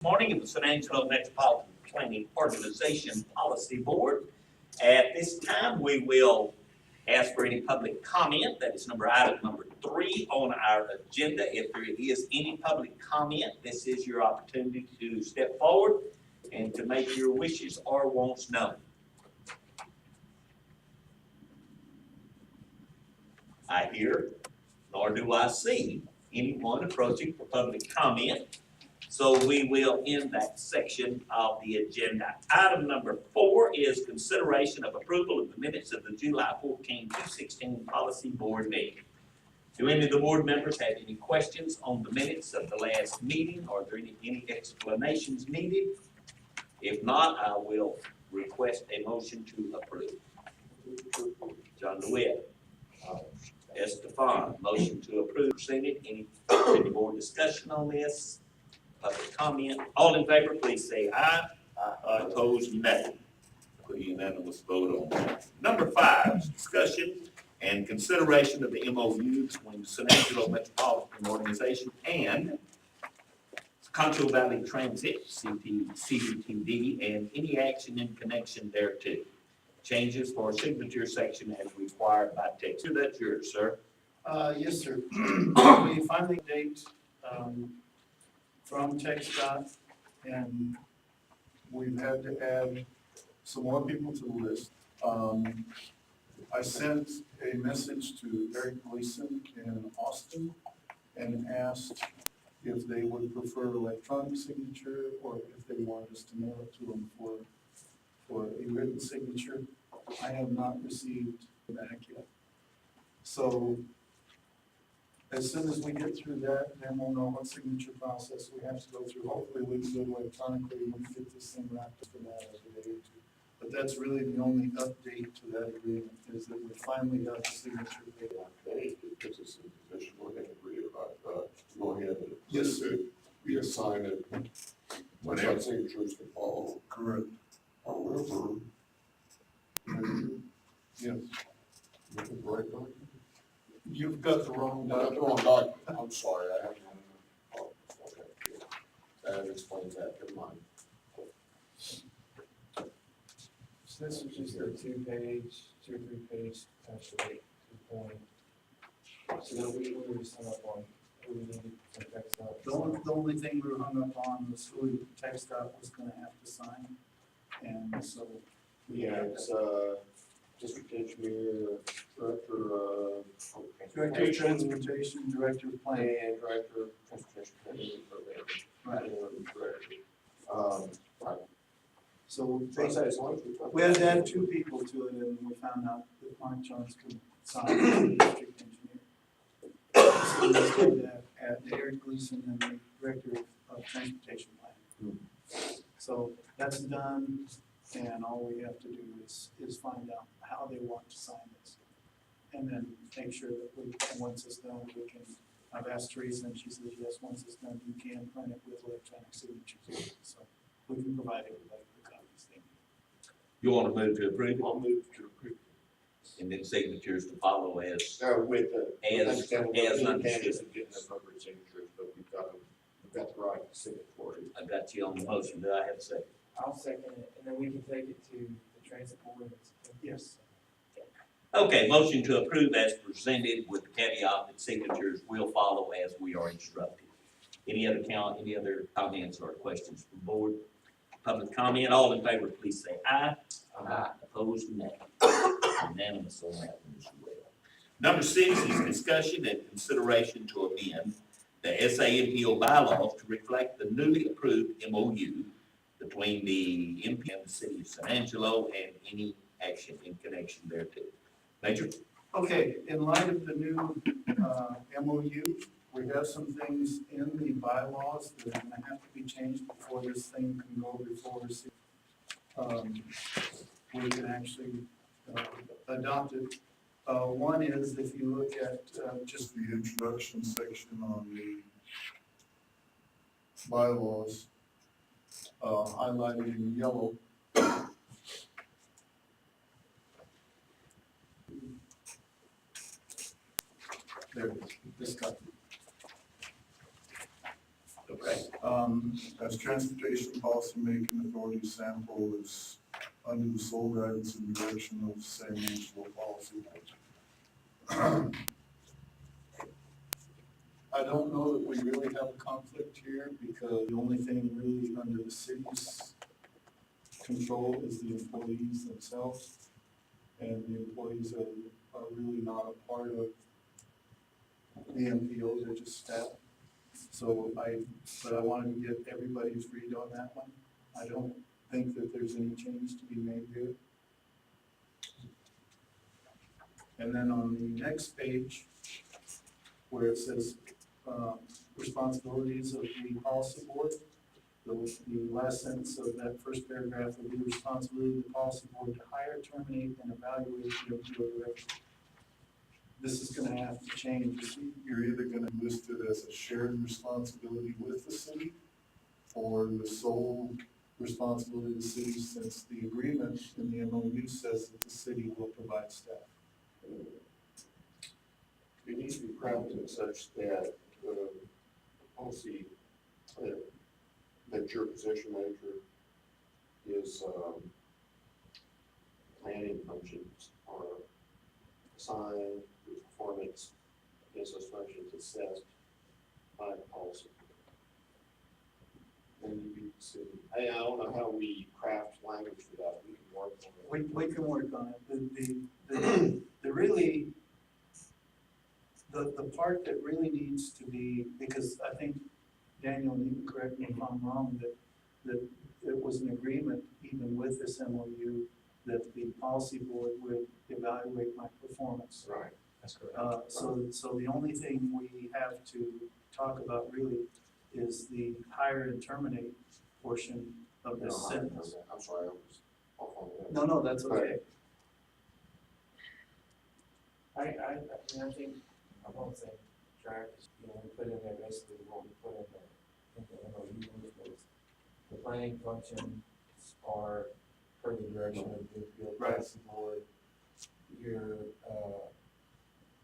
Morning of the San Angelo Metropolitan Planning Organization Policy Board. At this time, we will ask for any public comment. That is item number 3 on our agenda. If there is any public comment, this is your opportunity to step forward and to make your wishes or wants known. I hear, nor do I see anyone approaching for public comment. So we will end that section of the agenda. Item number 4 is consideration of approval of the minutes of the July 14, 2016 Policy Board meeting. Do any of the board members have any questions on the minutes of the last meeting? Or are there any explanations needed? If not, I will request a motion to approve. John DeWitt. Estefan, motion to approve presented. Any board discussion on this? Public comment. All in favor, please say aye. Aye. Opposed, nay. A unanimous vote on that. Number 5 is discussion and consideration of the MOU between the San Angelo Metropolitan Organization and Concho Valley Transit, CVTD, and any action in connection thereto. Changes for signature section as required by text. So that's yours, sir. Yes, sir. We finally date from TxDOT, and we've had to add some more people to the list. I sent a message to Eric Gleason in Austin and asked if they would prefer electronic signature or if they wanted us to mail it to them for a written signature. I have not received back yet. So as soon as we get through that, then we'll know what signature process we have to go through. Hopefully we can do it electronically and get this thing wrapped up for that as a day or two. But that's really the only update to that agreement, is that we finally got the signature paid. Okay, it puts us in a position where they can agree about, go ahead and. Yes, sir. We assign it, when our signatures can follow. Correct. However, Yes. you can write down. You've got the wrong No, that's the document. wrong document, I'm sorry, I have one. Oh, okay. That explains that, never mind. So this is just a 2-page, 2 or 3-page potentially 2-point. So then we were just hung up on who we needed to text up. The only thing we were hung up on was who TxDOT was gonna have to sign. And so. Yeah, it's, district engineer, director, Director of Transportation, Director of Planning. and director of transportation program. Right. Right. So So you said as long as we talk. we had to add 2 people to it, and we found out that Mark Jones could sign as the district engineer. So we just did that at Eric Gleason and the Director of Transportation Planning. So that's done, and all we have to do is find out how they want to sign this. And then make sure that once it's done, we can, I've asked Teresa, and she says, yes, once it's done, you can print it with electronic signatures. So we can provide everybody with copies. You want to move to approve it? I'll move to approve. And then signatures to follow as With the. As understand understood. candidates and getting appropriate signatures, but we've got the right signatory. I got you on the motion. Do I have a second? I'll second it, and then we can take it to the transit board. Yes. Okay, motion to approve as presented with the caveat that signatures will follow as we are instructed. Any other comments or questions from the board? Public comment, all in favor, please say aye. Aye. Opposed, nay. Unanimous on that one as well. Number 6 is discussion and consideration to amend the SA-MPO bylaws to reflect the newly approved MOU between the MP and the city of San Angelo and any action in connection thereto. Major? Okay, in light of the new MOU, we have some things in the bylaws that are gonna have to be changed before this thing can go before we can actually adopt it. One is, if you look at just the introduction section on the bylaws, highlighted in yellow. There it is, this copy. correct? As transportation policymaking authority, SAMPO is under the sole guidance and direction of SA-MPO policy. I don't know that we really have a conflict here, because the only thing really under the city's control is the employees themselves. And the employees are really not a part of the MPO, they're just staff. So but I wanted to get everybody's read on that one. I don't think that there's any change to be made there. And then on the next page, where it says, responsibilities of the policy board, the last sentence of that first paragraph will be responsibility of the policy board to hire, terminate, and evaluate the MPO director. This is gonna have to change. You're either gonna list it as a shared responsibility with the city, or the sole responsibility of the city, since the agreement in the MOU says that the city will provide staff. It needs to be crafted such that the policy, that your position manager is, planning functions are assigned, the performance against those functions assessed by the policy. And you be the city. I don't know how we craft language for that, we can work on it. We can work on it. The really, the part that really needs to be, because I think, Daniel, and you can correct me if I'm wrong, that it was an agreement even with this MOU that the policy board would evaluate my performance. Right. That's correct. So the only thing we have to talk about really is the hire and terminate portion of this sentence. I'm sorry, I was off on that. No, that's okay. I think, I won't say track, we put in there basically what we put in the MOU was the planning functions are per the direction of the field policy board.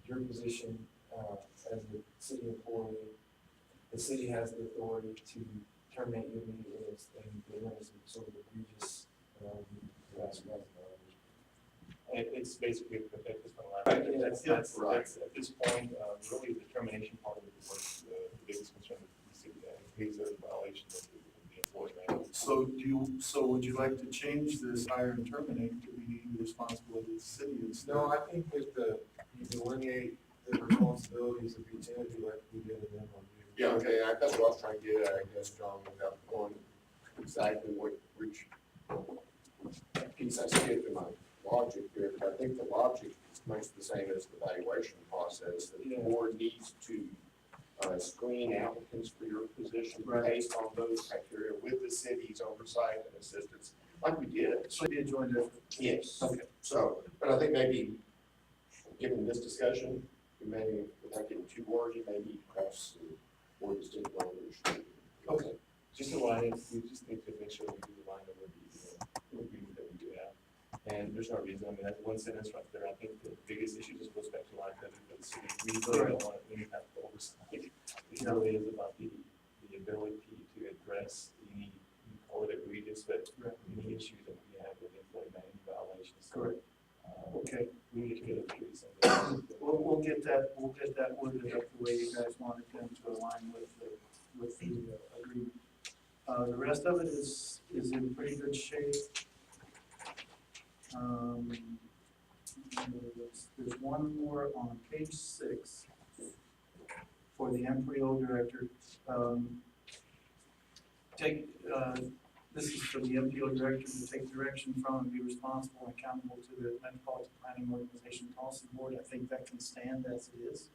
Your position, as a city employee, the city has the authority to terminate you immediately and there is sort of egregious, It's basically the focus on Right, that. yeah, That's, right. at this point, really the termination part of it was the biggest concern that the city had, in case of violation of the employee manual. So would you like to change this hire and terminate to be the responsibility of the city instead? No, I think that you delineate the responsibilities of each entity like we did in MOU. Yeah, okay, that's what I was trying to get at, I guess, John, without going exactly which piece I skipped in my logic here, but I think the logic is much the same as the evaluation process, that the board needs to screen applicants for your position based on those criteria with the city's oversight and assistance, like we did. So be a joint effort. Yes. Okay. So, but I think maybe, given this discussion, we may, without getting too wordy, maybe perhaps more distinct language. Okay. Just align it, we just need to make sure we do align it with the agreement that we do have. And there's no reason, I mean, that's one sentence right there, I think the biggest issue just goes back to line coverage for the city. We really don't want, we have to oversight. It really is about the ability to address any, you call it egregious, but any issues that we have with employee manual violations. Correct. Okay. We need to get it through some. We'll get that worded up the way you guys wanted them to align with the agreement. The rest of it is in pretty good shape. There's one more on page 6 for the MPO director. This is for the MPO director to take direction from and be responsible and accountable to the Metropolitan Planning Organization Policy Board. I think that can stand as it is.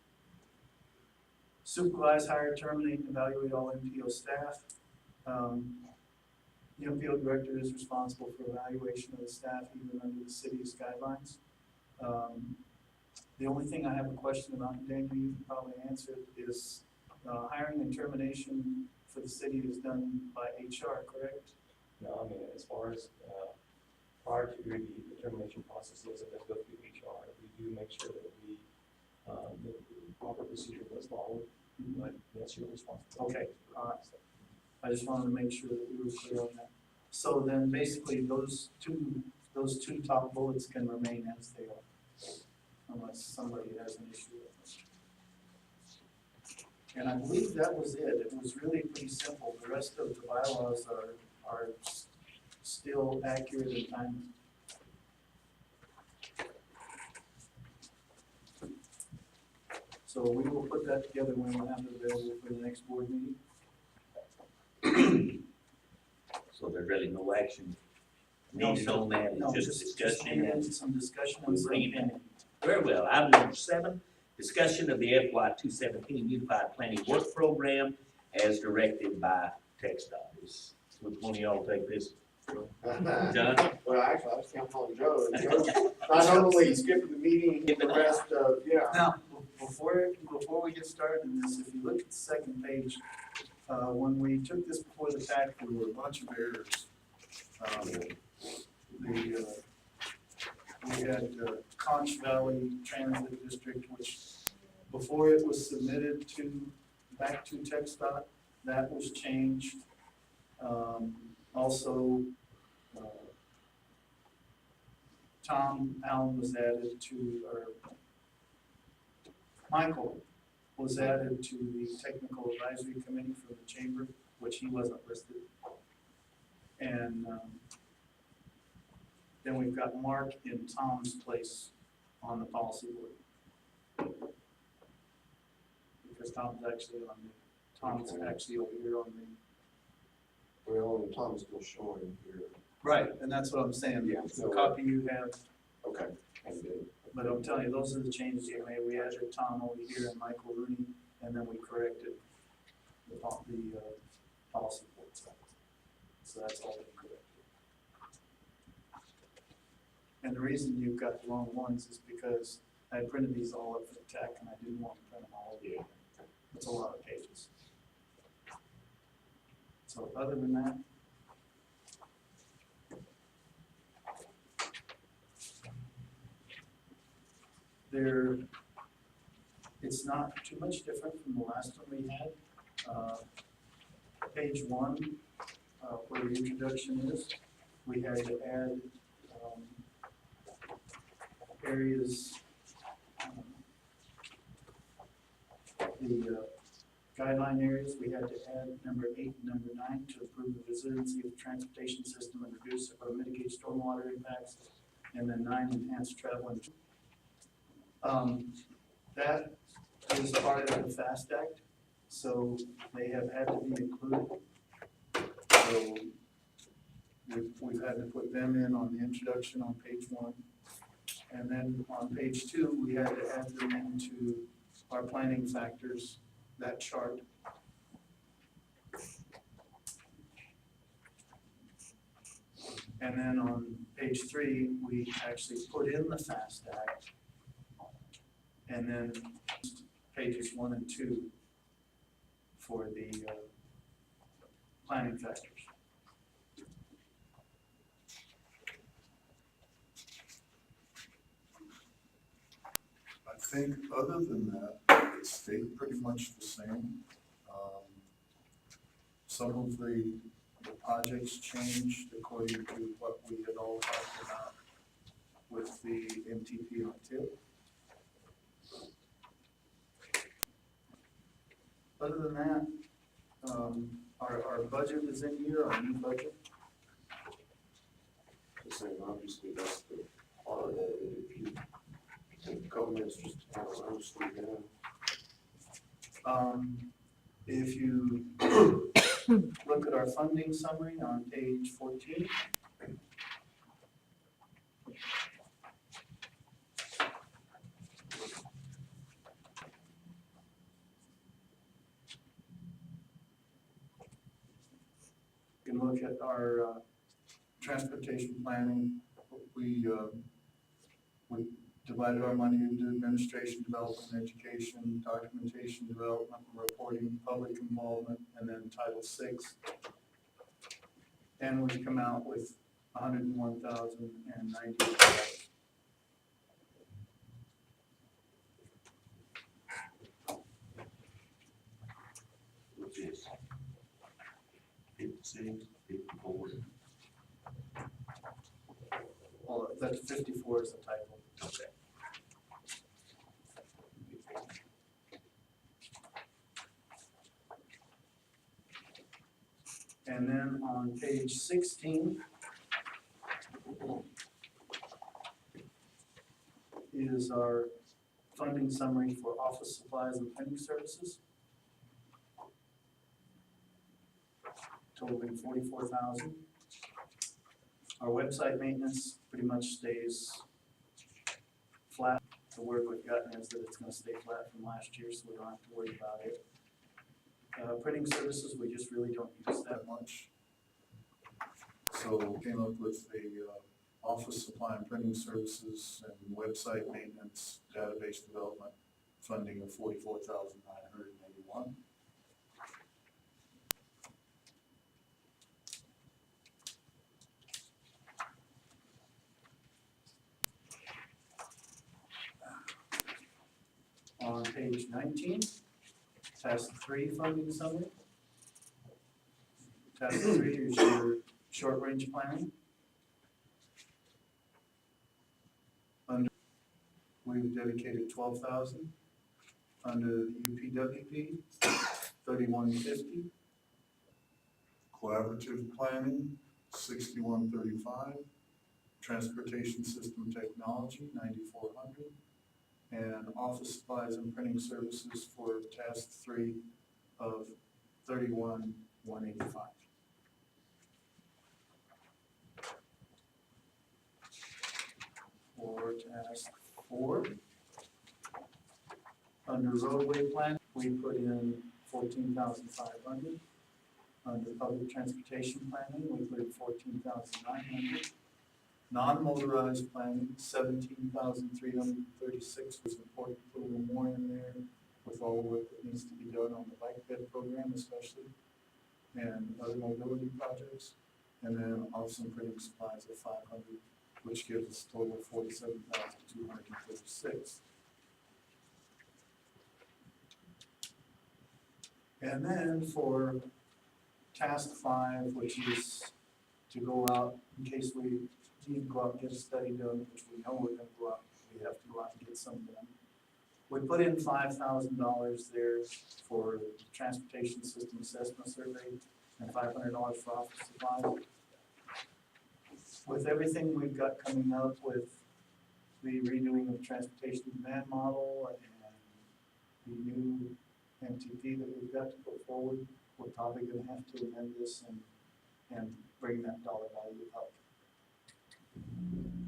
Supervise, hire, terminate, and evaluate all MPO staff. The MPO director is responsible for evaluation of the staff even under the city's guidelines. The only thing I have a question about, and Daniel, you can probably answer it, is hiring and termination for the city is done by HR, correct? No, I mean, as far as, prior to the determination process, yes, it does go through HR. We do make sure that the proper procedure was followed, but that's your responsibility. Okay, all right. I just wanted to make sure that we were clear on that. So then basically those two top bullets can remain as they are, unless somebody has an issue with them. And I believe that was it. It was really pretty simple. The rest of the bylaws are still accurate and timely. So we will put that together when we'll have it available for the next board meeting. So there's really no action No, needed on that, No, it's just discussion. give it some discussion We and some bring it back. opinion. Very well, item number 7, discussion of the FY 217 Unified Planning Work Program as directed by TxDOT. Which one of y'all take this? John? Well, actually, I was counting on Joe, and Joe, not only skipping the meeting, the rest of, yeah. Now, before we get started in this, if you look at the second page, when we took this before the fact, There were a bunch of errors. We had Conch Valley Transit District, which before it was submitted back to TxDOT, that was changed. Also, Tom Allen was added to, or Michael was added to the Technical Advisory Committee for the Chamber, which he wasn't listed. And then we've got Mark in Tom's place on the policy board. Because Tom's actually over here on the. Well, and Tom's still showing here. Right, and that's what I'm saying. Yeah, The so- copy you have, Okay. And then, but I'm telling you, those are the changes we made. We added Tom over here and Michael Rooney, and then we corrected the policy board stuff. So that's all been corrected. And the reason you've got the wrong ones is because I printed these all up for the tech and I didn't want to print them all. yeah. It's a lot of pages. So other than that, it's not too much different from the last one we had. Page 1, where the introduction is, we had to add areas, the guideline areas, we had to add number 8 and number 9 to improve the resiliency of the transportation system and reduce or mitigate stormwater impacts, and then 9, enhance travel and that is part of the FAST Act, so they have had to be included. So we've had to put them in on the introduction on page 1. And then on page 2, we had to add them into our planning factors, that chart. And then on page 3, we actually put in the FAST Act. And then pages 1 and 2 for the planning factors. I think other than that, it stayed pretty much the same. Some of the projects changed according to what we had all talked about with the MTP on tip. Other than that, our budget is in here, our new budget. The same, obviously, that's the part of it, if you take a couple minutes just to kind of understand that. If you look at our funding summary on page 14. You can look at our Transportation planning, we divided our money into administration, development, education, documentation, development, reporting, public involvement, and then Title VI. And we come out with $101,090. Which is 54? Well, that 54 is a typo. Okay. And then on page 16 is our funding summary for office supplies and printing services. Totaling 44,000. Our website maintenance pretty much stays flat. The word we've gotten is that it's gonna stay flat from last year, so we don't have to worry about it. Printing services, we just really don't use that. That much. So came up with a office supply and printing services and website maintenance, database development funding of $44,981. On page 19, task 3 funding summary. Task 3 is your short-range planning. We've dedicated 12,000. Under the UPWP, 3150. Collaborative planning, 6135. Transportation system technology, 9400. And office supplies and printing services for task 3 of 31,185. For task 4, under roadway plan, we put in 14,500. Under public transportation planning, we put in 14,900. Non-motorized planning, 17,336, was important to put a little more in there with all the work that needs to be done on the bike bed program especially, and other mobility projects. And then also printing supplies of 500, which gives us a total of 47,236. And then for task 5, which is to go out in case we need to go out and get a study done, which we know we're gonna go out, we have to go out and get some done. We put in $5,000 there for the transportation system assessment survey and $500 for office supplies. With everything we've got coming up with the redoing of the transportation demand model and the new MTP that we've got to put forward, we're probably gonna have to amend this and bring that dollar value up.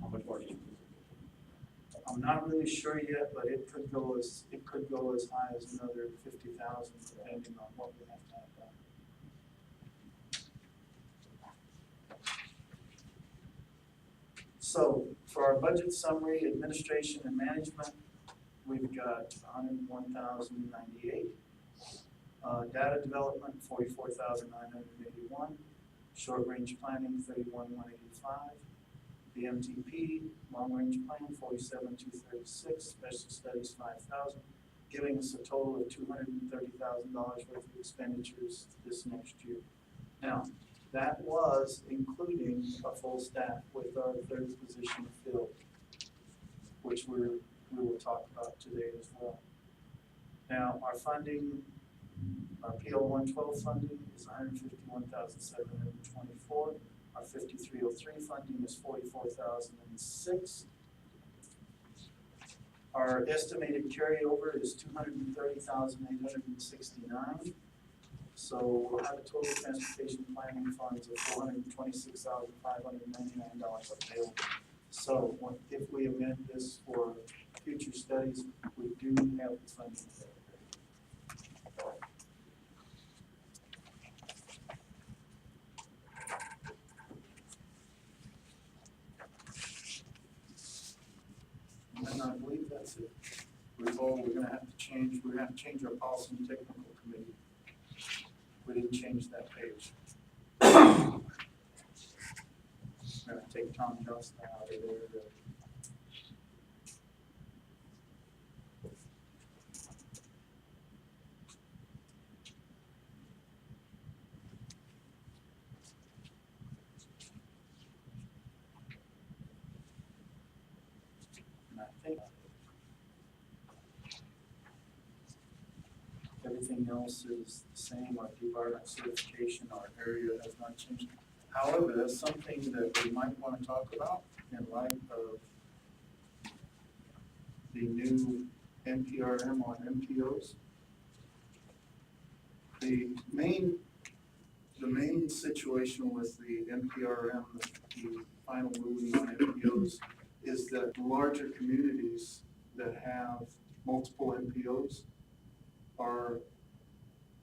How much more do you? I'm not really sure yet, but it could go as high as another 50,000 depending on what we have to have done. So for our budget summary, administration and management, we've got 101,098. Data development, 44,981. Short range planning, 31,185. The MTP, long range plan, 47,236. Special studies, 5,000, giving us a total of $230,000 worth of expenditures this next year. Now, that was including a full staff with our third position filled, which we will talk about today as well. Now, our funding, our PO 112 funding is 151,724. Our 5303 funding is 44,006. Our estimated carryover is 230,869. So we'll have a total transportation planning funds of $426,599 available. So if we amend this for future studies, we do have the funding available. And I believe that's it. We're gonna have to change our policy and technical committee. We didn't change that page. I'm gonna take Tom Johnston out of there. think everything else is the same, our department certification, our area has not changed. However, that's something that we might want to talk about in light of the new NPRM on MPOs. The main situation with the NPRM, the final ruling on MPOs, is that larger communities that have multiple MPOs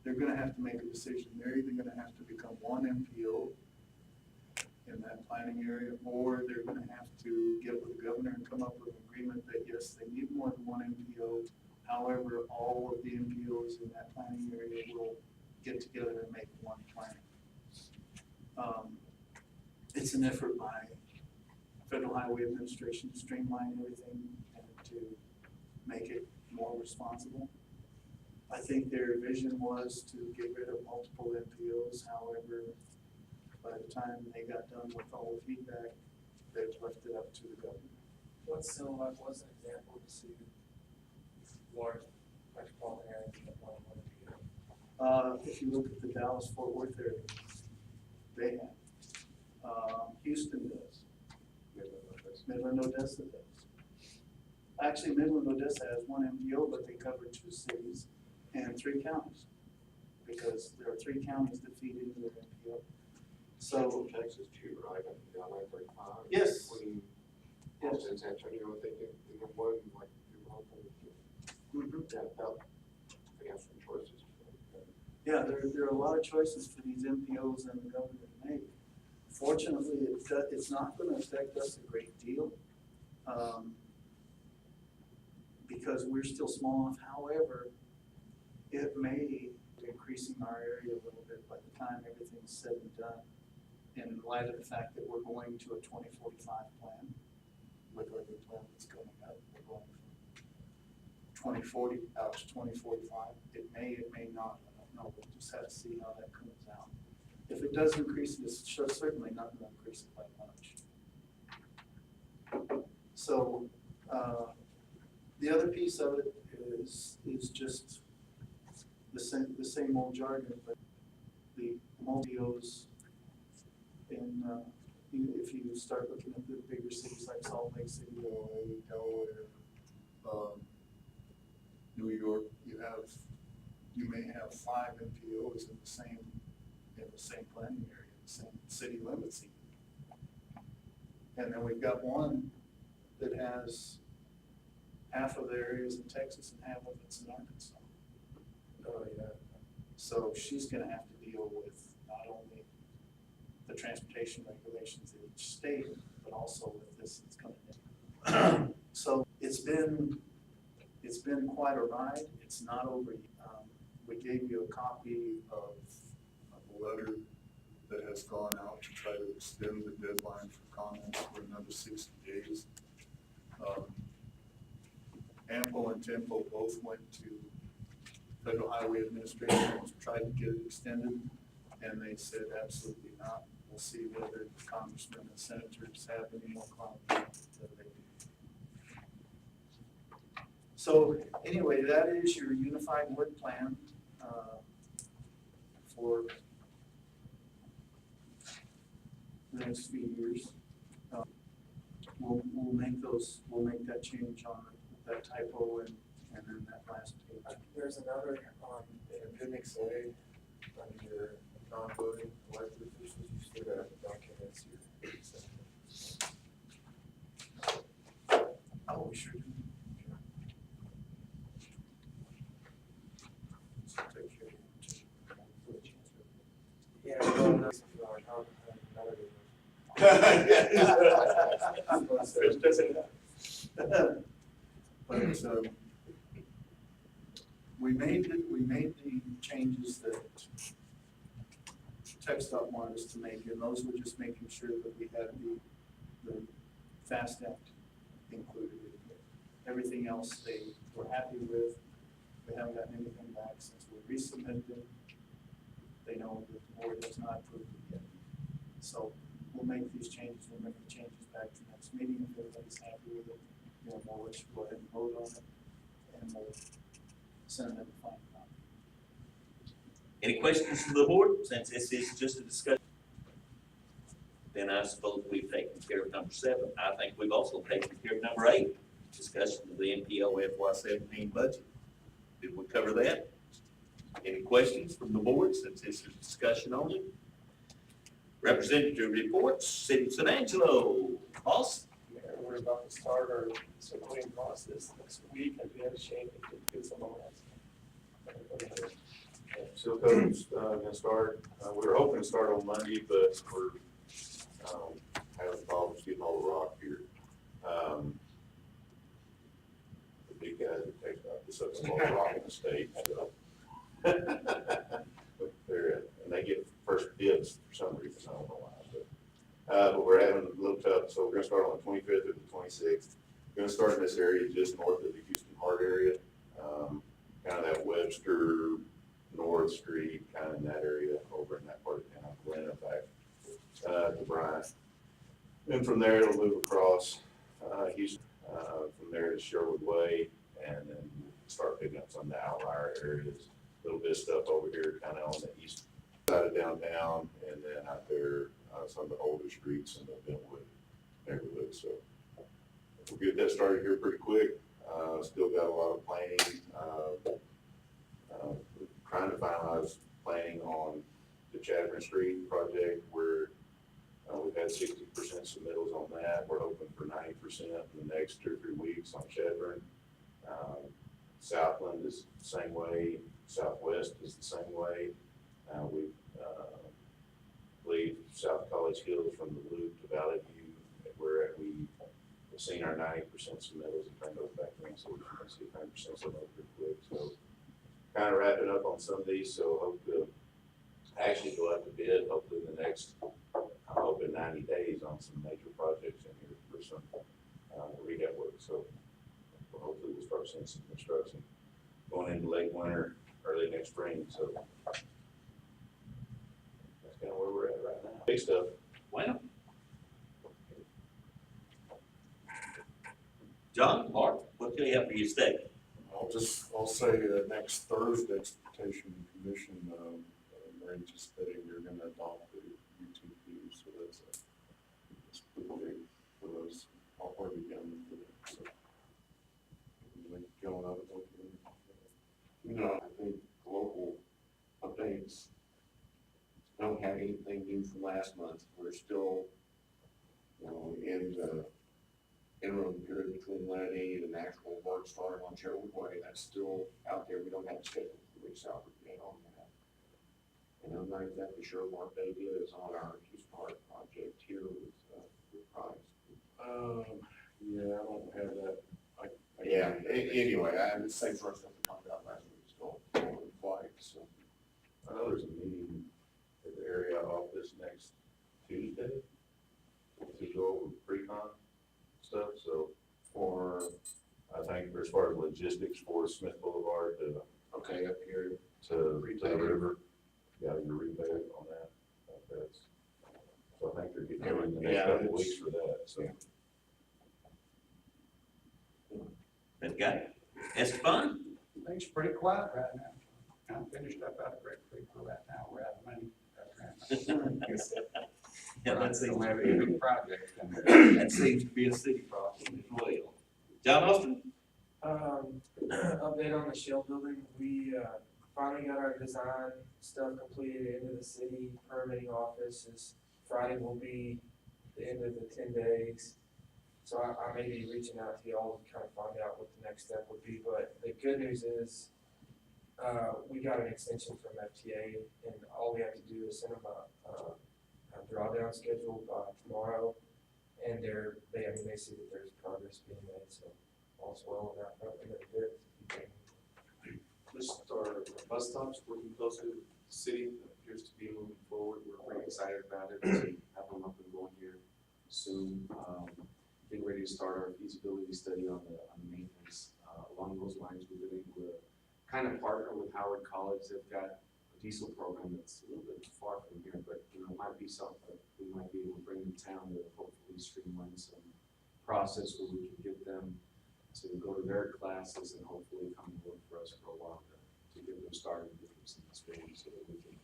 they're gonna have to make a decision. They're either gonna have to become one MPO in that planning area, or they're gonna have to get with the governor and come up with an agreement that, yes, they need more than one MPO. However, all of the MPOs in that planning area will get together and make one plan. It's an effort by Federal Highway Administration to streamline everything and to make it more responsible. I think their vision was to get rid of multiple MPOs. However, by the time they got done with all the feedback, they've left it up to the governor. What's so like, what's an example to see large metropolitan areas that want to be? If you look at the Dallas-Fort Worth area, they have. Houston does. Midland, Odessa does. Actually, Midland, Odessa has one MPO, but they cover 2 cities and 3 counties, because there are 3 counties that feed into their MPO. So, Texas too, right, on I-35. yes, Between yes. Austin and San Antonio, I think, in the one, like, Mhm. yeah, about, they have some choices. Yeah, there are a lot of choices for these MPOs and the governor to make. Fortunately, it's not gonna affect us a great deal, because we're still small enough. However, it may be increasing our area a little bit by the time everything's said and done, in light of the fact that we're going to a 2045 plan with our new plan that's coming up. We're going from 2040 out to 2045. It may not, I don't know. We'll just have to see how that comes out. If it does increase, it's certainly not going to increase it by much. So the other piece of it is just the same old jargon, but the multi-Os in, if you start looking at the bigger cities like Salt Lake City, Delaware, New York, you may have 5 MPOs in the same planning area, the same city limits even. And then we've got one that has half of the areas in Texas and half of it's in Arkansas. Oh, yeah. So she's gonna have to deal with not only the transportation regulations in each state, but also with this that's coming in. So it's been quite a ride. It's not over yet. We gave you a copy of A letter that has gone out to try to extend the deadline for comments for another 60 days. AMPO and TEMPO both went to Federal Highway Administration to try to get it extended, and they said absolutely not. We'll see whether congressmen and senators have any more clout than they do. So anyway, that is your unified work plan for the next few years. We'll make that change on that typo and then that last page. There's another on in Appendix A, under your non-voting elected officials, you still got documents here. Oh, we sure do. So take care of it. Yeah, well, that's if you are not, another good But we made the changes that TxDOT wanted us to make, and those were just making sure that we had the FAST Act included in here. Everything else they were happy with. We haven't gotten anything back since we resubmitted it. They know that the board has not approved it yet. So we'll make these changes, we'll make the changes back to the next meeting if everybody's happy with it. we'll let you go ahead and vote on it, and we'll send it to final. Any questions from the board, since this is just a discussion? Then I suppose we've taken care of number 7. I think we've also taken care of number 8, discussion of the MPO FY17 budget. Did we cover that? Any questions from the board, since this is discussion only? Representative reports, City of San Angelo, Austin. Mayor, we're about to start our submitting process next week, and we have a shame to get some of that. Seal coat's gonna start, we were hoping to start on Monday, but we're, having problems getting all the rock here. The big guys that take out the sucks all the rock in the state, so. But they're, and they get first dibs for some reason, I don't know why, but we're having a little tough, so we're gonna start on the 25th or the 26th. We're gonna start in this area just north of the Houston Hart area, kind of that Webster, North Street, kind of in that area, over in that part of town, Glen back to Bryant. Then from there, it'll move across Houston, from there to Sherwood Way, and then start picking up some of the outlier areas. A little bit of stuff over here, kind of on the east side of downtown, and then out there, some of the older streets in the Bentwood neighborhood. So we'll get that started here pretty quick. Still got a lot of planning. Trying to finalize planning on the Chadron Street project, where we've had 60% submittals on that. We're hoping for 90% in the next 2 or 3 weeks on Chadron. Southland is the same way. Southwest is the same way. We believe South College Hills from the Loop to Valley View, where we've seen our 90% submittals and turned those back in, so we can see 100% submittals pretty quick. So kind of wrapping up on some of these, so hope to actually go out to bid hopefully in the next, I'm hoping 90 days on some major projects in here for some rehab work. So hopefully we'll start seeing some construction going into late winter, early next spring. So that's kind of where we're at right now. Big stuff. Well. John, Mark, what can I help you stay? I'll say next Thursday, Transportation Commission, we're anticipating you're gonna adopt the UTP, so that's pretty big for those. I'll probably be down for that, so. Going up, I think local updates don't have anything new from last month. We're still, in the interim period between letting and actual work starting on Sherwood Way. That's still out there. We don't have a schedule for weeks out yet on that. And I'm not exactly sure what date it is on our Houston Hart project here with Price. yeah, I don't have that. Yeah, anyway, the same sort of stuff we talked about last week, still in flight, so. I know there's a meeting at the area office next Tuesday to go over pre-con stuff, so I think as far as logistics for Smith Boulevard to Okay, up here. the river, got your rebate on that. So I think they're getting in the next Yeah, couple of it's- weeks for that, so. That guy? Esteban? Things are pretty quiet right now. I'm finished up out of Great Creek for right now. We're out of money. Yeah, that seems, Don't have any big projects coming. that seems to be a city problem as well. John Austin? Update on the Shell building, we, finally got our design stuff completed into the city permitting office. Friday will be the end of the 10 days. So I may be reaching out to y'all to kind of find out what the next step would be, but the good news is, we got an extension from FTA, and all we have to do is send them a drawdown schedule by tomorrow, and they see that there's progress being made, so all's well on that front, and they're good. Just our bus stops working closely with the city, appears to be moving forward. We're pretty excited about it, to have them up and going here soon. Getting ready to start our feasibility study on the maintenance. Along those lines, we've been able to kind of partner with Howard College. They've got a diesel program that's a little bit far from here, but might be something that we might be able to bring to town to hopefully streamline some process where we can get them to go to their classes and hopefully come and work for us for a while to get them started, get them some experience so that we can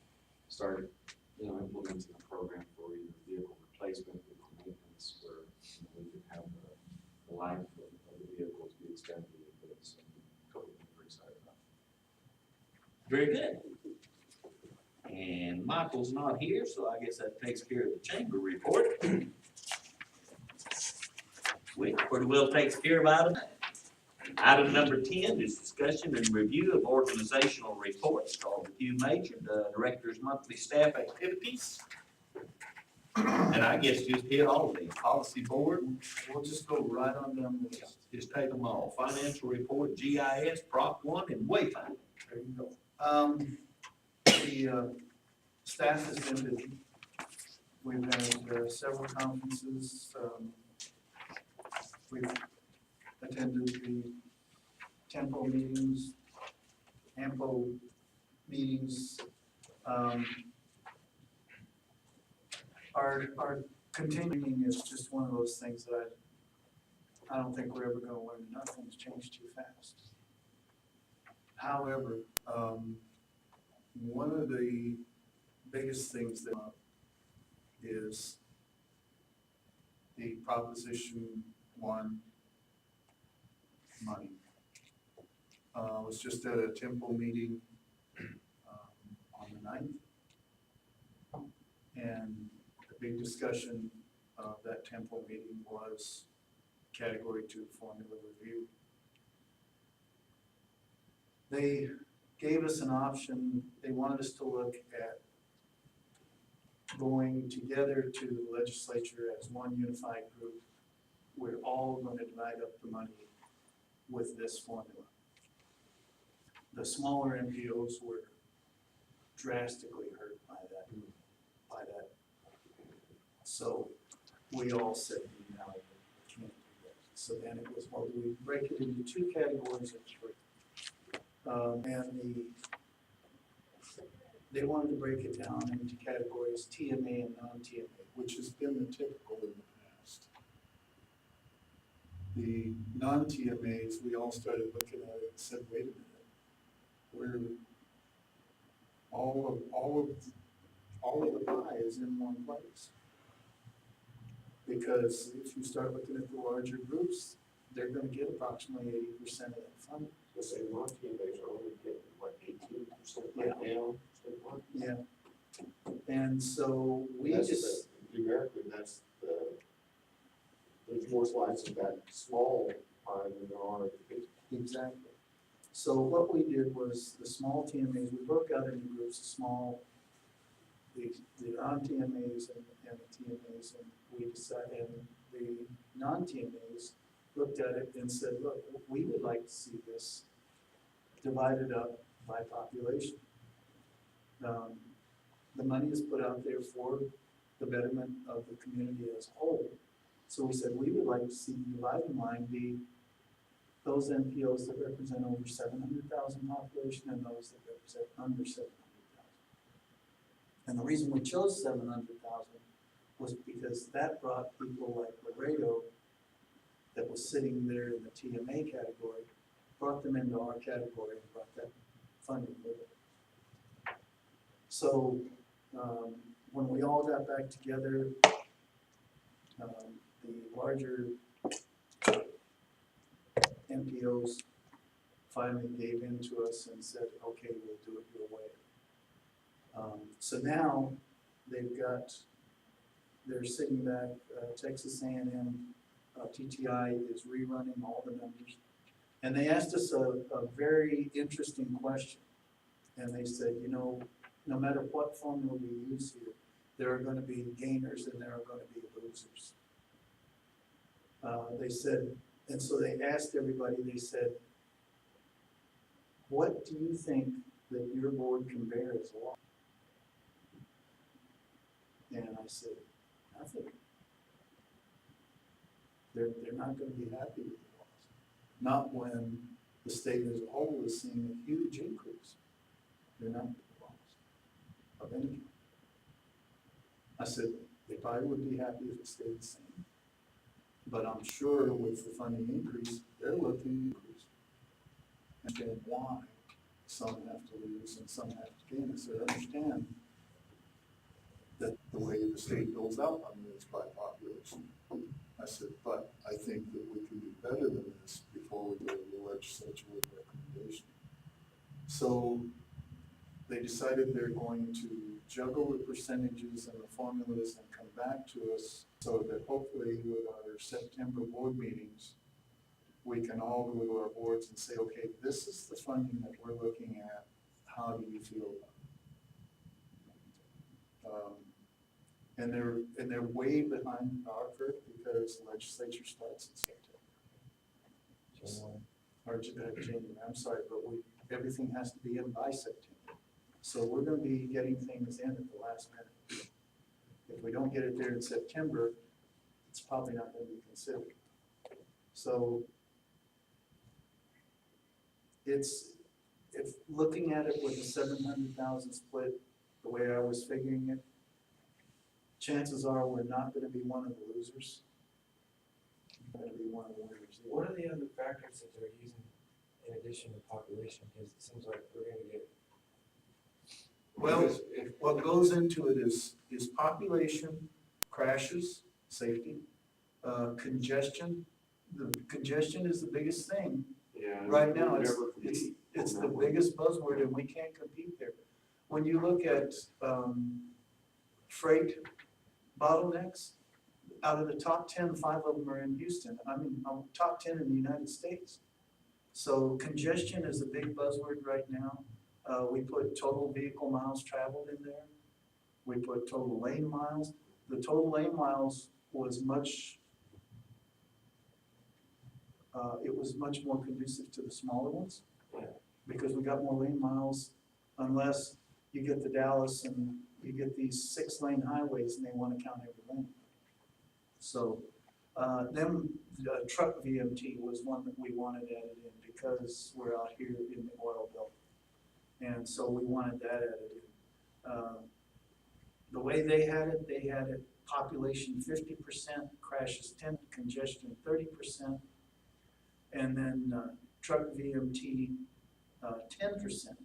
start, implementing a program for either vehicle replacement, vehicle maintenance, where, we can have the life of the vehicles be extended a little bit. So totally very excited about it. Very good. And Michael's not here, so I guess that takes care of the chamber report. Which pretty well takes care of item. Item number 10 is discussion and review of organizational reports called the Hugh Major, the Director's Monthly Staff Activities. And I guess just hit all of these. Policy Board, We'll just go right on down the list. just take them all. Financial Report, GIS, Prop 1, and Wayfinder. There you go. The staff has been busy. We've had several conferences. We've attended the tempo meetings, AMPO meetings. Our continuing is just one of those things that I don't think we're ever gonna learn. Nothing's changed too fast. However, one of the biggest things that is the Proposition 1 money. I was just at a temple meeting on the 9th. And the big discussion of that temple meeting was Category 2 formula review. They gave us an option. They wanted us to look at going together to the legislature as one unified group. We're all going to divide up the money with this formula. The smaller MPOs were drastically hurt by that. So we all said, no, we can't do that. So then it was, well, do we break it into 2 categories or 3? They wanted to break it down into categories TMA and non-TMA, which has been the typical in the past. The non-TMAs, we all started looking at it and said, wait a minute, we're all of the pie is in one place. Because if you start looking at the larger groups, they're gonna get approximately 80% of that funding. The same non-TMAs are only getting, what, 18% right now? Yeah. And so we That's just, numerically, that's there's more slices of that small pie than there are of the big. exactly. So what we did was the small TMAs, we broke out into groups, the non-TMAs and the TMAs, and we decided, and the non-TMAs looked at it and said, look, we would like to see this divided up by population. The money is put out there for the betterment of the community as a whole. So we said, we would like to see the dividing line be those MPOs that represent over 700,000 population and those that represent under 700,000. And the reason we chose 700,000 was because that brought people like Laredo that was sitting there in the TMA category, brought them into our category and brought that funding with it. So when we all got back together, the larger MPOs finally gave in to us and said, okay, we'll do it your way. So now they're sitting back, Texas A&M, TTI is rerunning all the numbers. And they asked us a very interesting question. And they said, no matter what formula we use here, there are going to be gainers and there are going to be losers. They said, and so they asked everybody, they said, what do you think that your board can bear as a loss? And I said, nothing. They're not going to be happy with the loss. Not when the state as a whole is seeing a huge increase. They're not with the loss of any kind. I said, they probably would be happy if it stayed the same. But I'm sure with the funding increase, they're looking to increase. Understand why some have to lose and some have to gain. So understand that the way the state builds out money is by population. I said, but I think that we can do better than this before we go to the legislature with a recommendation. So they decided they're going to juggle the percentages and the formulas and come back to us so that hopefully with our September board meetings, we can all go to our boards and say, okay, this is the funding that we're looking at. How do you feel about it? And they're way behind our curve because the legislature starts in September. Or January, I'm sorry, but everything has to be in by September. So we're gonna be getting things in at the last minute. If we don't get it there in September, it's probably not gonna be considered. So if looking at it with the 700,000 split, the way I was figuring it, chances are we're not gonna be one of the losers. We're gonna be one of the winners. What are the other factors that they're using in addition to population? Because it seems like we're gonna get. Well, what goes into it is population, crashes, safety, congestion. The congestion is the biggest thing. Yeah. Right now, it's the biggest buzzword and we can't compete there. When you look at, freight bottlenecks, out of the top 10, 5 of them are in Houston. I mean, top 10 in the United States. So congestion is a big buzzword right now. We put total vehicle miles traveled in there. We put total lane miles. The total lane miles was much, it was much more conducive to the smaller ones. Because we got more lane miles unless you get to Dallas and you get these 6-lane highways and they want to count every lane. So then truck VMT was one that we wanted added in because we're out here in the oil belt. And so we wanted that added in. The way they had it population 50%, crashes 10%, congestion 30%, and then truck VMT 10%.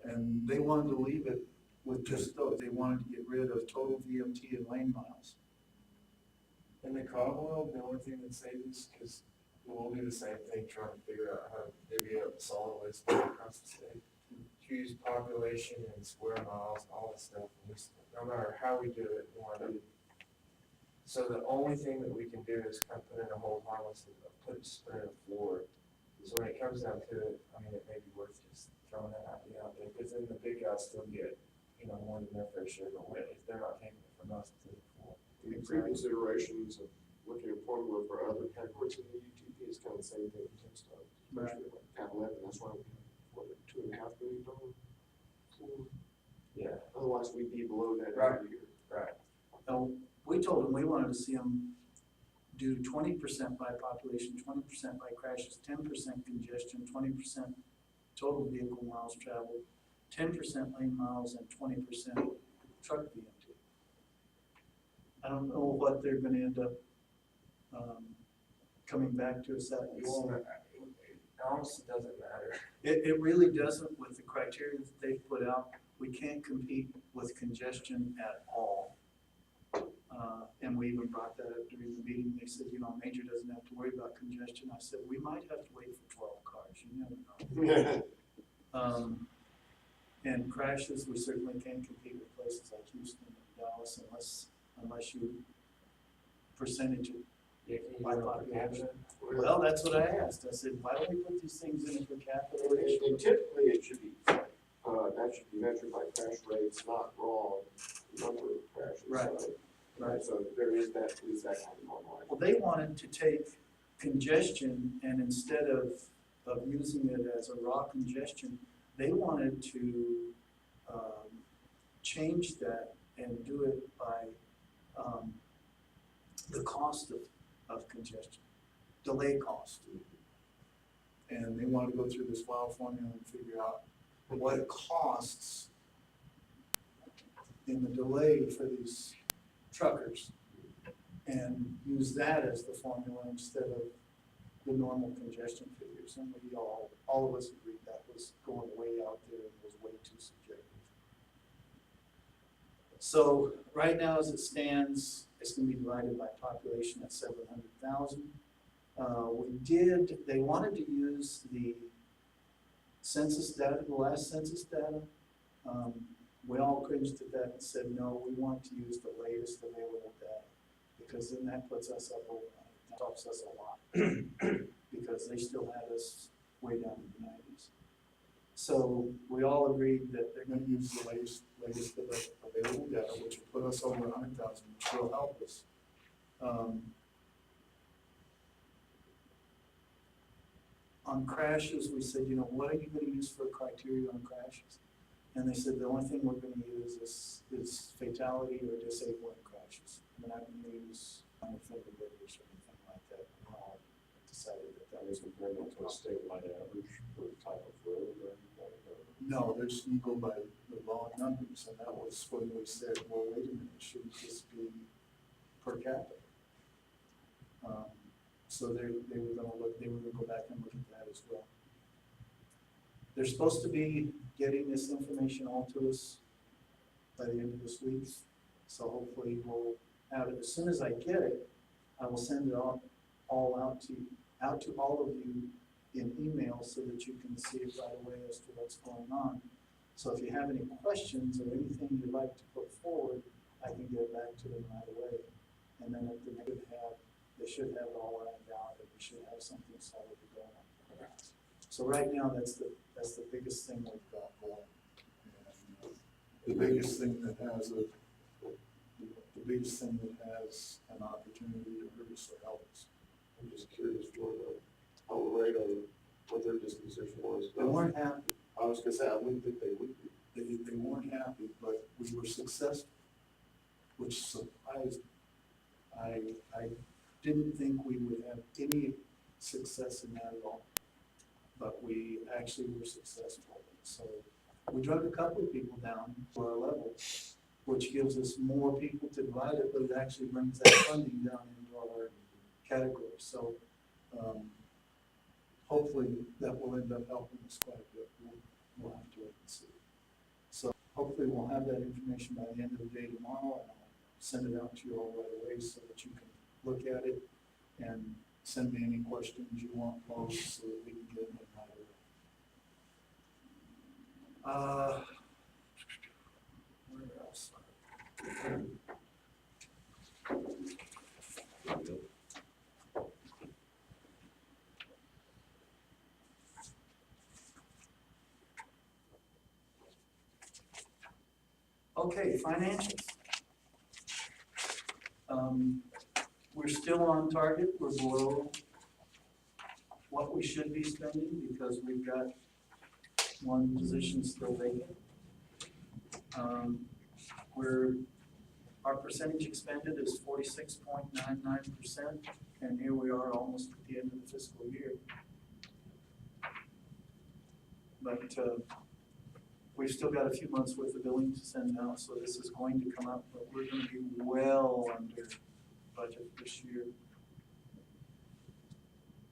And they wanted to leave it with just those. They wanted to get rid of total VMT and lane miles. In the cog oil, the only thing that saves us, because we'll do the same thing, trying to figure out how to divvy up solid waste across the state. Choose population and square miles, all that stuff. No matter how we do it, we want to. So the only thing that we can do is kind of put in a whole harmless, put in a floor. So when it comes down to it, I mean, it may be worth just throwing that idea out there, because then the big guys still get, more than their fair share, but if they're not taking it from us to the floor. The considerations of looking at formula for other categories in the UTP is kind of the same thing as stuff. Especially like tab 11, that's why we have, $2.5 million for. Yeah. Otherwise, we'd be below that every year. Right. So we told them we wanted to see them do 20% by population, 20% by crashes, 10% congestion, 20% total vehicle miles traveled, 10% lane miles, and 20% truck VMT. I don't know what they're gonna end up coming back to us at. It honestly doesn't matter. It really doesn't with the criteria that they've put out. We can't compete with congestion at all. And we even brought that up during the meeting. They said, Major doesn't have to worry about congestion. I said, we might have to wait for 12 cars. You never know. And crashes, we certainly can't compete with places like Houston and Dallas unless you percentage it by population. Well, that's what I asked. I said, why don't we put these things in per capita? And typically, it should be, that should be measured by crash rates, not raw number of crashes. Right. Right. So there is that kind of normalization. Well, they wanted to take congestion and instead of using it as a raw congestion, they wanted to change that and do it by the cost of congestion, delay cost. And they wanted to go through this wild formula and figure out what it costs in the delay for these truckers. and use that as the formula instead of the normal congestion figures. And we all of us agreed that was going way out there and was way too subjective. So right now, as it stands, it's gonna be divided by population at 700,000. They wanted to use the census data, the last census data. We all cringed at that and said, no, we want to use the latest available data, because then that puts us up over, that helps us a lot, because they still had us way down in the 90s. So we all agreed that They're gonna use the latest available data, which will put us over 100,000, which will help us. On crashes, we said, what are you gonna use for a criteria on crashes? And they said, the only thing we're gonna use is fatality or disabling crashes. We're not gonna use unoffended livers or anything like that. We all decided that Is compared to a statewide average for type of road or anything? no, they're just gonna go by the raw numbers, and that was when we said, well, wait a minute, shouldn't this be per capita? So they were gonna go back and look at that as well. They're supposed to be getting this information all to us by the end of this week. So hopefully we'll have it. As soon as I get it, I will send it all out to all of you in email so that you can see it right away as to what's going on. So if you have any questions or anything you'd like to put forward, I can get it back to them right away. And then if they should have it all ironed out, and we should have something solid to go on. So right now, that's the biggest thing we've got going. And, the biggest thing that has an opportunity to hurt us or help us. I'm just curious how the rate on what their disposition was. They weren't happy. I was gonna say, I wouldn't think they would be. They weren't happy, but we were successful, which surprised me. I didn't think we would have any success in that at all, but we actually were successful. So we drug a couple of people down to our level, which gives us more people to divide it, but it actually brings that funding down into our category. So hopefully that will end up helping us quite a bit. We'll have to wait and see. So hopefully we'll have that information by the end of the day tomorrow, and I'll send it out to you all right away so that you can look at it and send me any questions you want posed so that we can get them right away. Where else? Okay, financials. We're still on target. We're below what we should be spending because we've got one position still vacant. Our percentage expended is 46.99%, and here we are almost at the end of the fiscal year. But we've still got a few months worth of billing to send out, so this is going to come up, but we're going to be well under budget this year.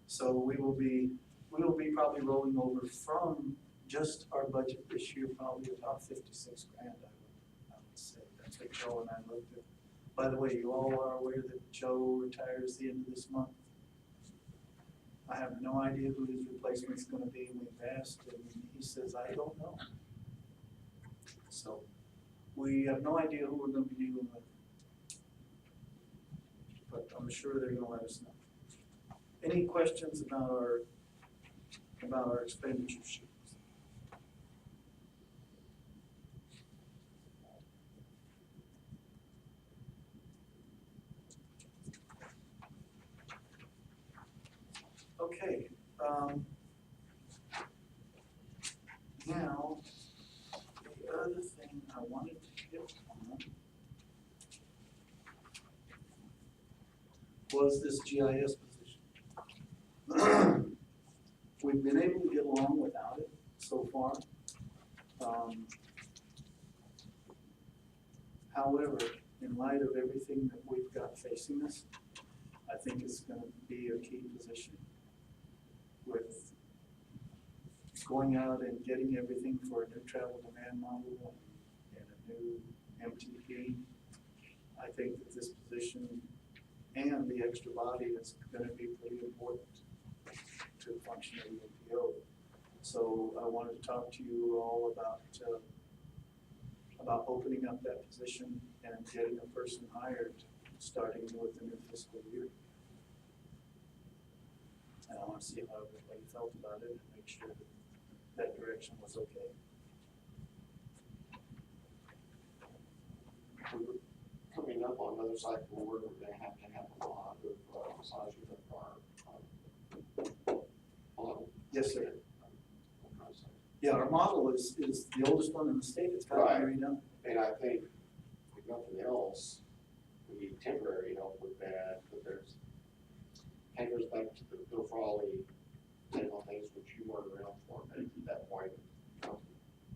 So we will be probably rolling over from just our budget this year, probably about 56 grand, I would say. That's what Joe and I looked at. By the way, you all are aware that Joe retires the end of this month. I have no idea who his replacement is going to be. We've asked, and he says, I don't know. So we have no idea who we're going to be dealing with. But I'm sure they're going to let us know. Any questions about our expenditure sheets? Okay. Now, the other thing I wanted to hit on was this GIS position. We've been able to get along without it so far. However, in light of everything that we've got facing us, I think it's gonna be a key position with going out and getting everything for a new travel demand model and a new MTP. I think that this position and the extra body is gonna be pretty important to the function of the MPO. So I wanted to talk to you all about opening up that position and getting a person hired, starting with the new fiscal year. And I want to see how everybody felt about it and make sure that that direction was okay. Coming up on another cycle, we're gonna have a lot of massaging of our model. Yes, sir. Yeah, our model is the oldest one in the state. It's got to be redone. And I think, if nothing else, we need temporary help with that, but kind of goes back to the Bill Frawley take on things which you weren't around for, at that point,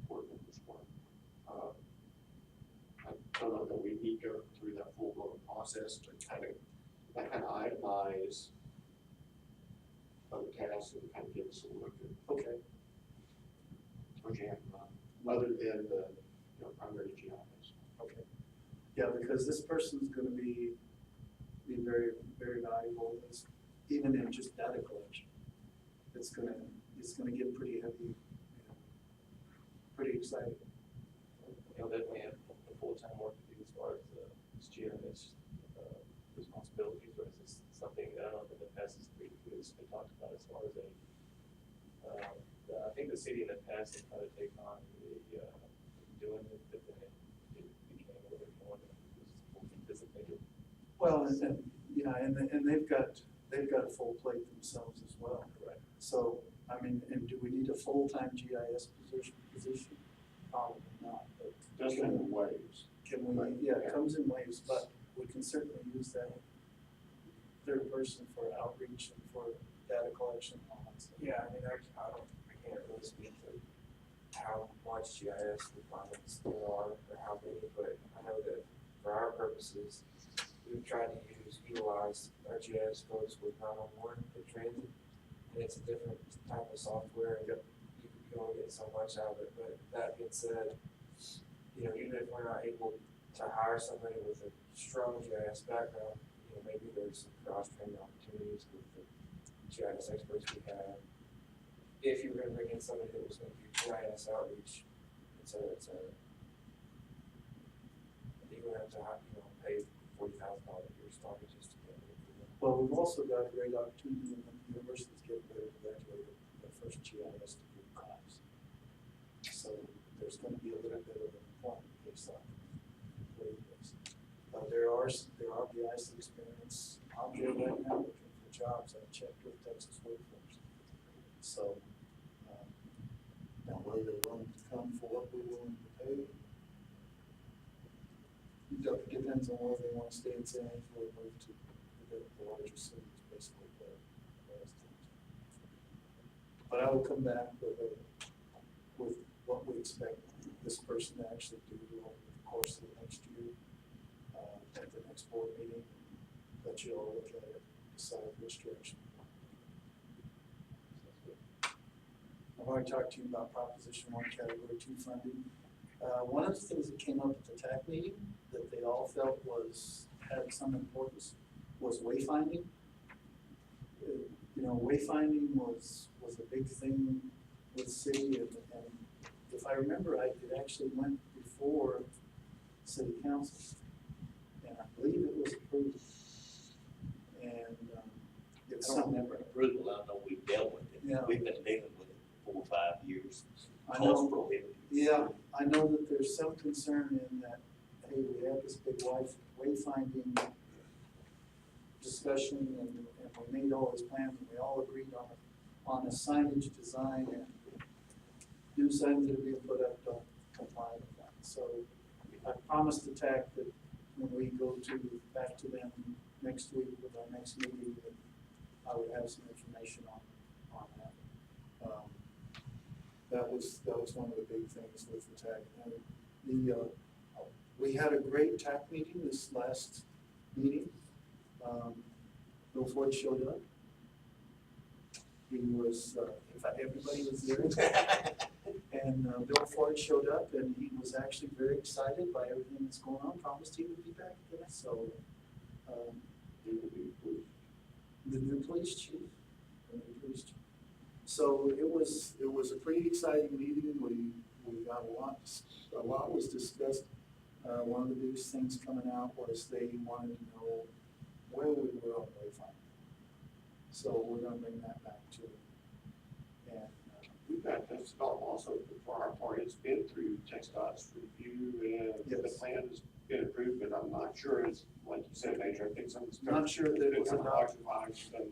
board members were. I don't know that we need to go through that full-blown process, but kind of itemize other tasks and kind of give us a look at Okay. what you have in mind, other than the, primary GIS. Okay. Yeah, because this person's going to be very, very valuable, even in just data collection. It's gonna get pretty heavy, pretty exciting. He'll definitely have a full-time work to do as far as his GIS responsibilities, or is this something that I don't know if in the past has been talked about as far as I think the city in the past has tried to take on doing it, but then it became a little more than was anticipated. Well, and they've got a full plate themselves as well. Right. So, I mean, and do we need a full-time GIS position? Probably not, but Just in waves. can we, it comes in waves, but we can certainly use that third person for outreach and for data collection and all that stuff. Yeah, I mean, I can't really speak to how much GIS requirements there are or how many, but I know that for our purposes, we've tried to utilize our GIS folks with 911 for transit, and it's a different type of software, and you only get so much out of it, but that being said, even if we're not able to hire somebody with a strong GIS background, maybe there's some cross-training opportunities with the GIS experts we have. If you were gonna bring in somebody that was gonna do GIS outreach, you're gonna have to, pay $40,000 a year starting just to get it. Well, we've also got a great opportunity when the university's getting ready to graduate their first GIS degree class. So there's going to be a little bit of an employment based on this. There are GIS experience out there right now looking for jobs. I checked with Texas Workforce. So Now, whether they're willing to come for what we're willing to pay, it depends on whether they want to stay in San Angelo or move to the larger cities, basically. But I will come back with what we expect this person to actually do over the course of the next year, at the next board meeting, let you all look at it, decide which direction. I've already talked to you about Proposition 1, Category 2 funding. One of the things that came up at the TAC meeting that they all felt had some importance was wayfinding. Wayfinding was a big thing with the city, and if I remember right, it actually went before city council, and I believe it was approved. And it's I don't something. remember approval, I know we've dealt with it. Yeah. We've been dealing with it for 4 or 5 years. I know. Cost prohibitive. Yeah, I know that there's some concern in that, hey, we had this big wayfinding discussion, and we made all these plans, and we all agreed on a signage design, and new signs that are being put up don't comply with that. So I promised the TAC that when we go back to them next week with our next meeting, that I would have some information on that. That was one of the big things with the TAC. And We had a great TAC meeting this last meeting. Bill Ford showed up. He was, in fact, everybody was there. And Bill Ford showed up and he was actually very excited by everything that's going on, promised he would be back again, so. The new police chief. The new police chief. So it was a pretty exciting meeting. We got a lot was discussed. One of the biggest things coming out was they wanted to know where we were on wayfinding. So we're gonna bring that back to it. And We've got this also for our part, it's been through TxDOT's review and the Yes. plan has been approved, but I'm not sure it's, like you said, Major, I think some of the stuff. Not sure that it was kind of adopted. occupied and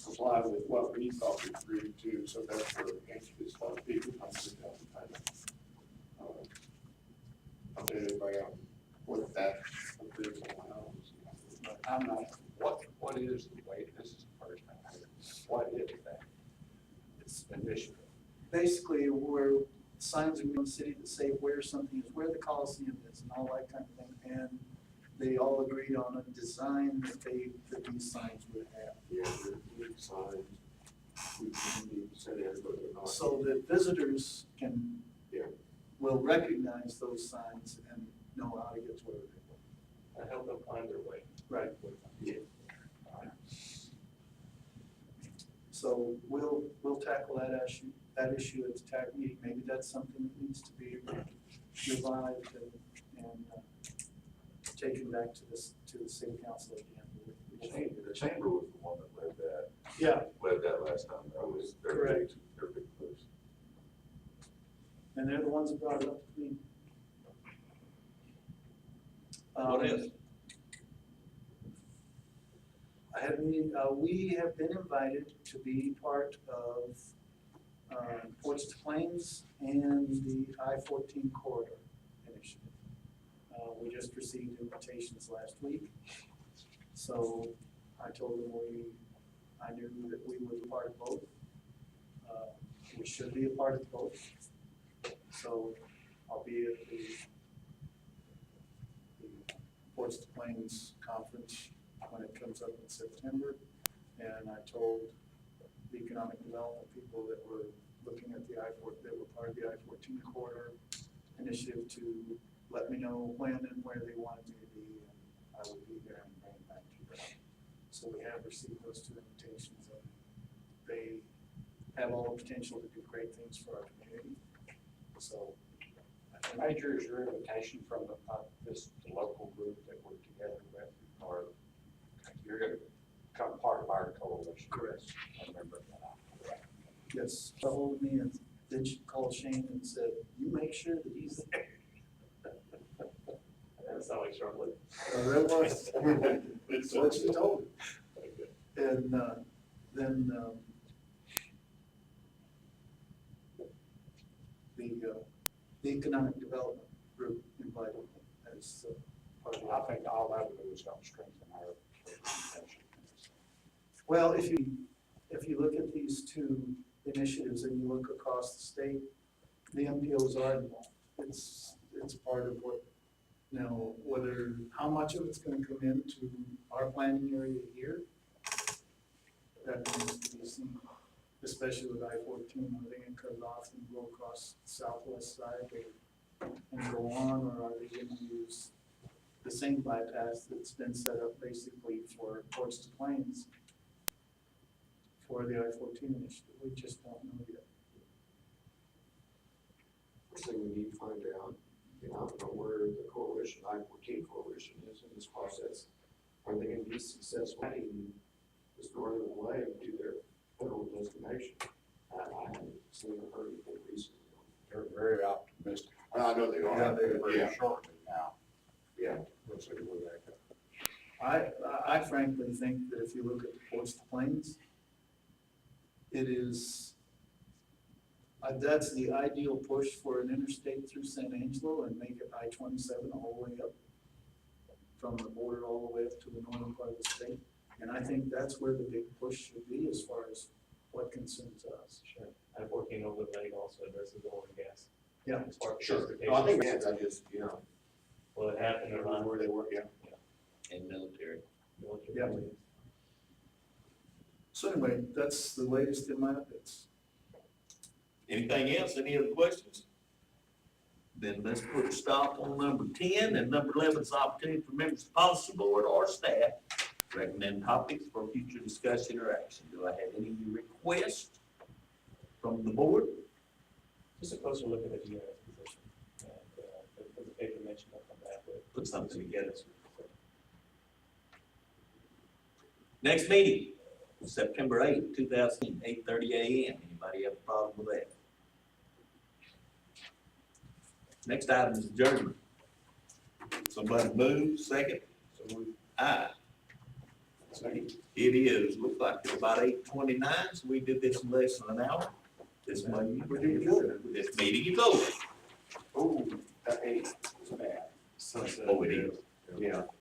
comply with what we thought we agreed to, so that's where the answer is going to be. I'll tell you anybody what that approval allows. I'm not, what is the weight, this is the first time I heard, what is that? It's initiative. basically, where signs in the city that say where something is, where the Coliseum is and all that kind of thing. And they all agreed on a design that these signs would have. Yeah, the signs, we said it, but they're not. So that visitors can, Yeah. will recognize those signs and know how to get to where they go. I help them find their way. Right. Yeah. So we'll tackle that issue at the TAC meeting. Maybe that's something that needs to be revived and taken back to the city council again. The chamber was the one that Yeah, led that last time. That was their big, their big push. and they're the ones that brought it up to me. What else? I had a meeting, we have been invited to be part of Ports to Plains and the I-14 corridor initiative. We just received invitations last week, so I told them I knew that we would be part of both. We should be a part of both. So I'll be at the Ports to Plains conference when it comes up in September. And I told the economic development people that were looking at the I-14, that were part of the I-14 corridor initiative to let me know when and where they wanted me to be, and I would be there and bring it back to them. So we have received those two invitations, and they have all the potential to do great things for our community. So. Major, is your invitation from this local group that we're together with, or you're gonna become part of our coalition? Correct. I remember that. Yes, got hold of me and then she called Shane and said, you make sure that he's there. That's not like Charlotte. That was, that's what she told me. And then the economic development group invited me as part of I that. think all that would do is help strengthen our organization. Well, if you look at these two initiatives and you look across the state, the MPOs are involved. It's part of what, you know, how much of it's gonna come into our planning area here, that needs to be seen, especially with I-14, are they gonna cut it off and go across the southwest side and go on, or are they gonna use the same bypass that's been set up basically for Ports to Plains for the I-14 initiative? We just don't know yet. First thing we need to find out, I don't know where the coalition, I-14 coalition is in this process. Are they gonna be successful in this northern way to their federal destination? I haven't seen or heard anything recently. They're very optimistic. I know they are. Yeah, they're Yeah. shortly now. Yeah. We'll see where that goes. I frankly think that if you look at the Ports to Plains, it is, that's the ideal push for an interstate through San Angelo and make it I-27 all the way up from the border all the way up to the northern part of the state. And I think that's where the big push should be as far as what concerns us. Sure. I-14 over the lake also addresses oil and gas. Yeah. As far as Sure. transportation. No, I think, man, I just, Well, it happened in line where they work, yeah. And military. military. Yeah. So anyway, that's the latest in my updates. Anything else? Any other questions? Then let's put a stop on number 10, and number 11 is opportunity for members of the policy board or staff to recommend topics for future discussion or action. Do I have any requests from the board? Just a closer look at the DRS position, and, the paper mentioned, I'll come back with. Put something together. Next meeting, September 8th, 8:30 a.m. Anybody have a problem with that? Next item is adjournment. Somebody move, second? So we, Aye. second. It is, looks like it's about 8:29, so we did this in less than an hour. This Monday, we're doing good. This meeting is over. Oh, that eight was bad. Sunset. Oh, it is. Yeah.